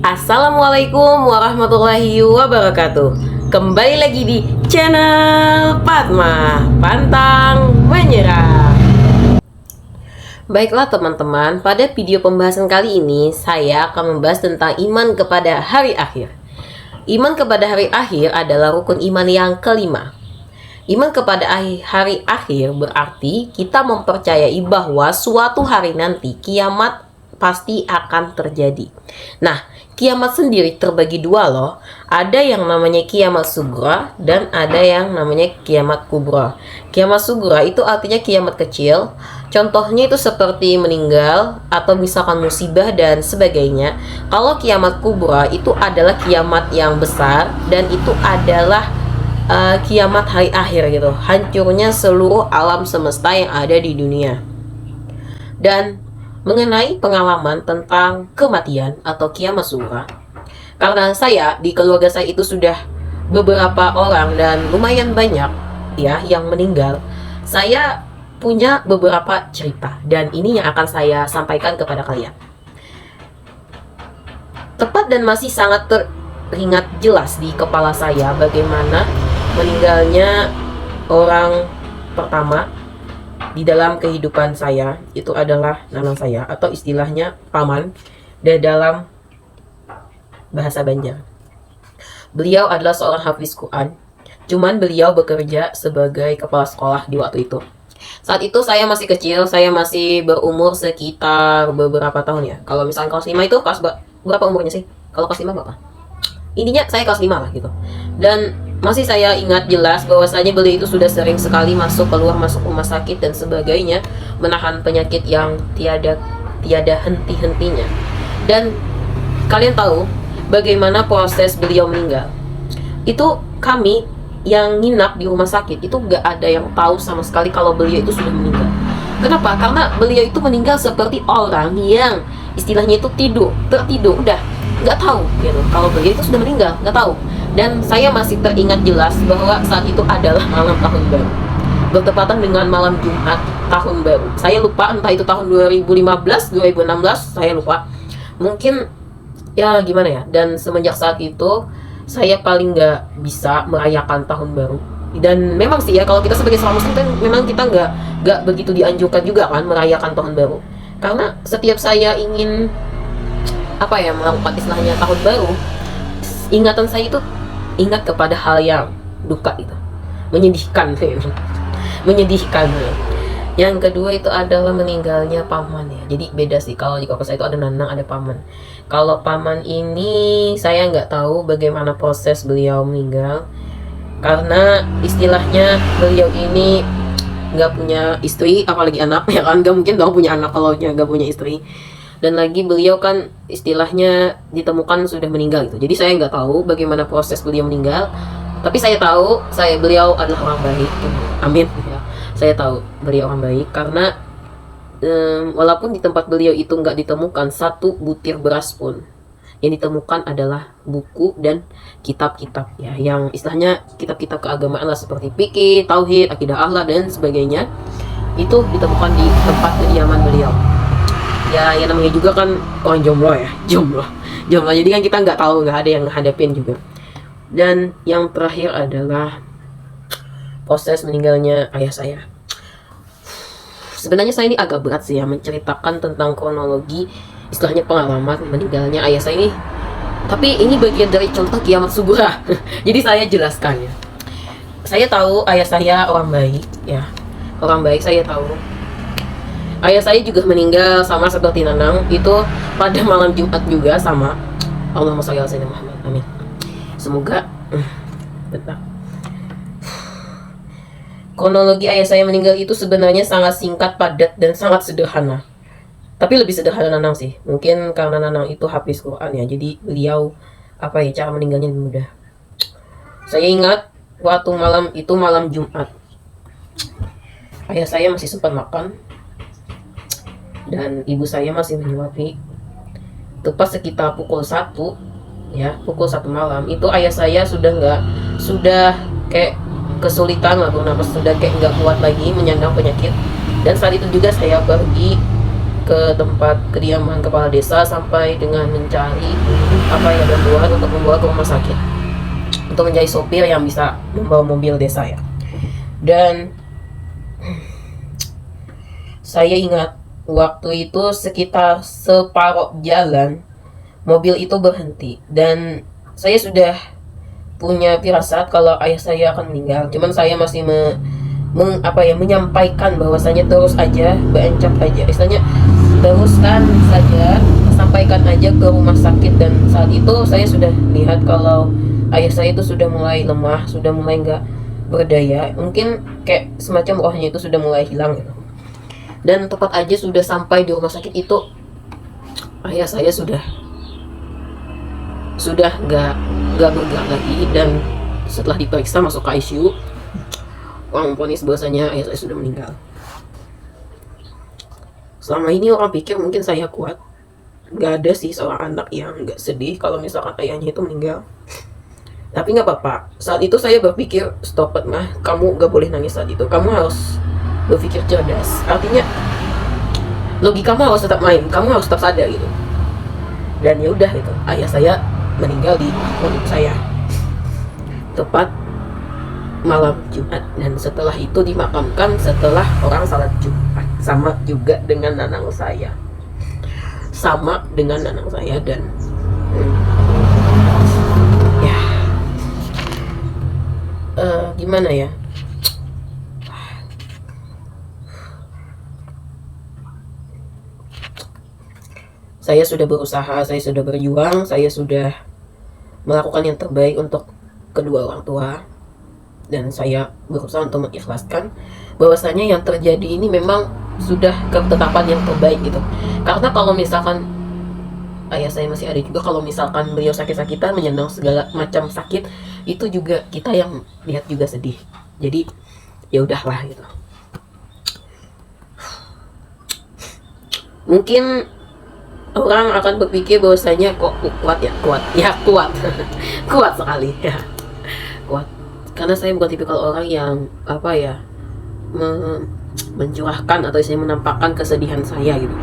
Assalamualaikum warahmatullahi wabarakatuh. Kembali lagi di channel Fatma Pantang Menyerah. Baiklah teman-teman, pada video pembahasan kali ini saya akan membahas tentang iman kepada hari akhir. Iman kepada hari akhir adalah rukun iman yang kelima. Iman kepada hari akhir berarti kita mempercayai bahwa suatu hari nanti kiamat pasti akan terjadi. Nah, kiamat sendiri terbagi dua loh. Ada yang namanya kiamat sugra dan ada yang namanya kiamat kubra. Kiamat sugra itu artinya kiamat kecil. Contohnya itu seperti meninggal atau misalkan musibah dan sebagainya. Kalau kiamat kubra itu adalah kiamat yang besar dan itu adalah kiamat hari akhir gitu. Hancurnya seluruh alam semesta yang ada di dunia. Dan mengenai pengalaman tentang kematian atau kiamat sugra, karena saya di keluarga saya itu sudah beberapa orang dan lumayan banyak ya yang meninggal, saya punya beberapa cerita dan ini yang akan saya sampaikan kepada kalian. Tepat dan masih sangat teringat jelas di kepala saya bagaimana meninggalnya orang pertama di dalam kehidupan saya, itu adalah nanang saya atau istilahnya paman dan dalam bahasa Banjar. Beliau adalah seorang hafiz Quran, cuman beliau bekerja sebagai kepala sekolah di waktu itu. Saat itu saya masih kecil, saya masih berumur sekitar beberapa tahun ya. Kalau misalnya kelas 5 itu kelas berapa umurnya sih? Kalau kelas 5 berapa? Intinya saya kelas 5 lah gitu. Dan masih saya ingat jelas bahwasanya beliau itu sudah sering sekali masuk keluar masuk rumah sakit dan sebagainya, menahan penyakit yang tiada henti-hentinya. Dan kalian tahu bagaimana proses beliau meninggal. Itu kami yang nginap di rumah sakit itu gak ada yang tahu sama sekali kalau beliau itu sudah meninggal. Kenapa? Karena beliau itu meninggal seperti orang yang istilahnya itu tertidur, udah nggak tahu gitu kalau beliau itu sudah meninggal, nggak tahu. Dan saya masih teringat jelas bahwa saat itu adalah malam tahun baru, bertepatan dengan malam Jumat tahun baru. Saya lupa entah itu tahun 2015, 2016, saya lupa. Mungkin ya gimana ya. Dan semenjak saat itu saya paling nggak bisa merayakan tahun baru. Dan memang sih ya, kalau kita sebagai seorang muslim kan memang kita nggak begitu dianjurkan juga kan merayakan tahun baru. Karena setiap saya ingin melakukan istilahnya tahun baru, ingatan saya itu ingat kepada hal yang duka itu, menyedihkan. Yang kedua itu adalah meninggalnya paman ya. Jadi beda sih, kalau di keluarga saya itu ada nanang, ada paman. Kalau paman ini saya nggak tahu bagaimana proses beliau meninggal, karena istilahnya beliau ini nggak punya istri, apalagi anak ya kan, nggak mungkin dong punya anak kalau nggak punya istri. Dan lagi beliau kan istilahnya ditemukan sudah meninggal gitu. Jadi saya nggak tahu bagaimana proses beliau meninggal. Tapi saya tahu beliau adalah orang baik. Amin ya. Saya tahu beliau orang baik karena walaupun di tempat beliau itu nggak ditemukan satu butir beras pun, yang ditemukan adalah buku dan kitab-kitab ya, yang istilahnya kitab-kitab keagamaan lah seperti fikih, tauhid, akidah akhlak dan sebagainya. Itu ditemukan di tempat kediaman beliau. Ya namanya juga kan orang jomblo ya, jomblo. Jadi kan kita nggak tahu, nggak ada yang hadapin juga. Dan yang terakhir adalah proses meninggalnya ayah saya. Sebenarnya saya ini agak berat sih ya menceritakan tentang kronologi, istilahnya pengalaman meninggalnya ayah saya ini. Tapi ini bagian dari contoh kiamat sugra. Jadi saya jelaskan ya. Saya tahu ayah saya orang baik ya, orang baik saya tahu. Ayah saya juga meninggal sama seperti nanang, itu pada malam Jumat juga sama. Allahumma sholli ala sayyidina Muhammad. Amin. Semoga betul. Kronologi ayah saya meninggal itu sebenarnya sangat singkat, padat dan sangat sederhana. Tapi lebih sederhana nanang sih. Mungkin karena nanang itu hafiz Quran ya, jadi beliau cara meninggalnya lebih mudah. Saya ingat waktu malam itu malam Jumat, ayah saya masih sempat makan dan ibu saya masih menyuapi. Tepat sekitar pukul 1 ya, pukul 1 malam itu ayah saya sudah kayak kesulitan lah bernapas, sudah kayak nggak kuat lagi menyandang penyakit. Dan saat itu juga saya pergi ke tempat kediaman kepala desa sampai dengan mencari bantuan untuk membawa ke rumah sakit, untuk menjadi sopir yang bisa membawa mobil desa ya. Dan saya ingat waktu itu sekitar separuh jalan mobil itu berhenti, dan saya sudah punya firasat kalau ayah saya akan meninggal. Cuman saya masih menyampaikan bahwasanya terus aja, berencap aja, istilahnya teruskan saja, sampaikan aja ke rumah sakit. Dan saat itu saya sudah lihat kalau ayah saya itu sudah mulai lemah, sudah mulai nggak berdaya, mungkin kayak semacam rohnya itu sudah mulai hilang gitu. Dan tepat aja sudah sampai di rumah sakit itu, ayah saya sudah nggak bergerak lagi. Dan setelah diperiksa masuk ke ICU, orang memvonis bahwasanya ayah saya sudah meninggal. Selama ini orang pikir mungkin saya kuat. Gak ada sih seorang anak yang gak sedih kalau misalkan ayahnya itu meninggal. Tapi gak apa-apa. Saat itu saya berpikir, stop it mah, kamu gak boleh nangis saat itu. Kamu harus berpikir cerdas. Artinya logikamu harus tetap main, kamu harus tetap sadar gitu. Dan ya udah gitu, ayah saya meninggal di pondok saya tepat malam Jumat. Dan setelah itu dimakamkan setelah orang salat Jumat. Sama juga dengan nanang saya, dan ya gimana ya, saya sudah berusaha, saya sudah berjuang, saya sudah melakukan yang terbaik untuk kedua orang tua. Dan saya berusaha untuk mengikhlaskan bahwasanya yang terjadi ini memang sudah ketetapan yang terbaik gitu. Karena kalau misalkan ayah saya masih ada juga, kalau misalkan beliau sakit-sakitan, menyandang segala macam sakit, itu juga kita yang lihat juga sedih. Jadi ya udahlah gitu. Mungkin orang akan berpikir bahwasanya kok kuat kuat sekali ya, kuat. Karena saya bukan tipikal orang yang mencurahkan atau saya menampakkan kesedihan saya gitu.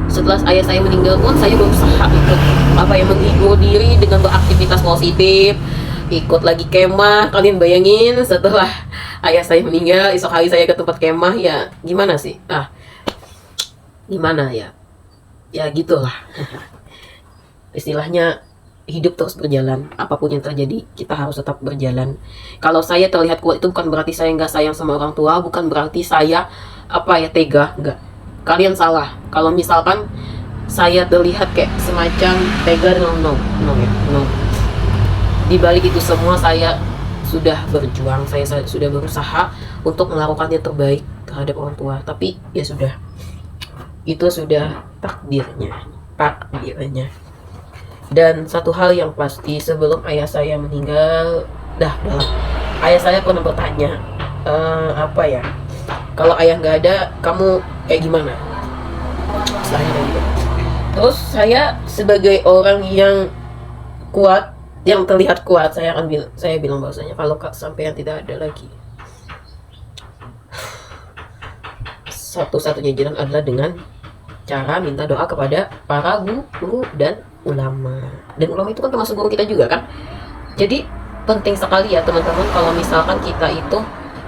Setelah ayah saya meninggal pun saya berusaha untuk menghibur diri dengan beraktivitas positif, ikut lagi kemah. Kalian bayangin, setelah ayah saya meninggal, esok hari saya ke tempat kemah, ya gimana sih? Gimana ya? Ya gitulah. Istilahnya hidup terus berjalan, apapun yang terjadi kita harus tetap berjalan. Kalau saya terlihat kuat itu bukan berarti saya nggak sayang sama orang tua, bukan berarti saya tega, enggak. Kalian salah kalau misalkan saya terlihat kayak semacam tega. No. Di balik itu semua saya sudah berjuang, saya sudah berusaha untuk melakukan yang terbaik terhadap orang tua. Tapi ya sudah, itu sudah takdirnya. Dan satu hal yang pasti, sebelum ayah saya meninggal, ayah saya pernah bertanya, kalau ayah nggak ada, kamu kayak gimana? Terus saya sebagai orang yang kuat, yang terlihat kuat, saya bilang bahwasanya kalau sampai yang tidak ada lagi, satu-satunya jalan adalah dengan cara minta doa kepada para guru dan ulama. Dan ulama itu kan termasuk guru kita juga kan. Jadi penting sekali ya teman-teman kalau misalkan kita itu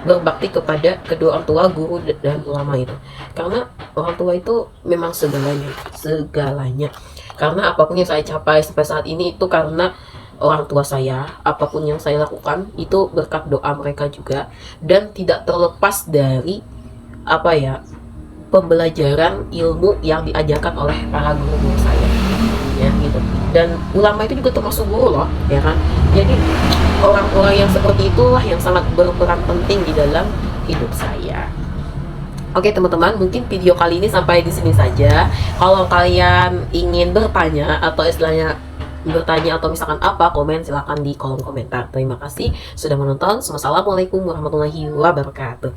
berbakti kepada kedua orang tua, guru dan ulama itu. Karena orang tua itu memang segalanya. Karena apapun yang saya capai sampai saat ini itu karena orang tua saya. Apapun yang saya lakukan itu berkat doa mereka juga. Dan tidak terlepas dari pembelajaran ilmu yang diajarkan oleh para guru saya, ya gitu. Dan ulama itu juga termasuk guru loh, ya kan. Jadi orang-orang yang seperti itulah yang sangat berperan penting di dalam hidup saya. Oke teman-teman, mungkin video kali ini sampai di sini saja. Kalau kalian ingin bertanya atau misalkan komen, silahkan di kolom komentar. Terima kasih sudah menonton. Wassalamualaikum warahmatullahi wabarakatuh.